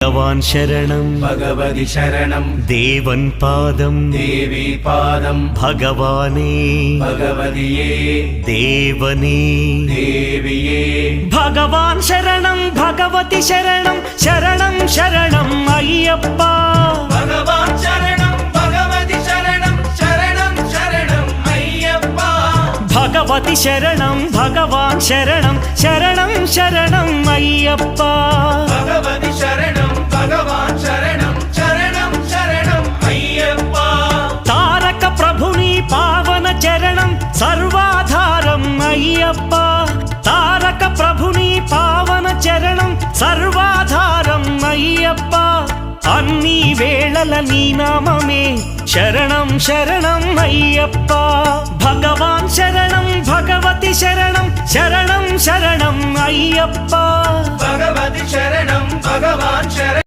भगवान् शरणं भगवति शरणं देवन् पादं देवी पादं भगवाने भगवतिये देवने देविये भगवान् शरणं भगवति शरणं शरणं शरणं अय्यप्पा भगवान् शरणं भगवति शरणं शरणं शरणं अय्यप्पा भगवति शरणं भगवान् शरणं शरणं शरणं अय्यप्पा भगवति शरणं भगवान् शरणं शरणं शरणं अय्यप्पा तारक प्रभुनि पावन चरणं सर्वाधारम् अय्यप्पा तारक प्रभुनि पावन चरणं सर्वाधारम् अय्यप्पा अन्नी वेळल नी नाममे शरणं शरणं अय्यप्पा भगवान् शरणं भगवति शरणं शरणं शरणं अय्यप्पा भगवति शरणं भगवान् शरणं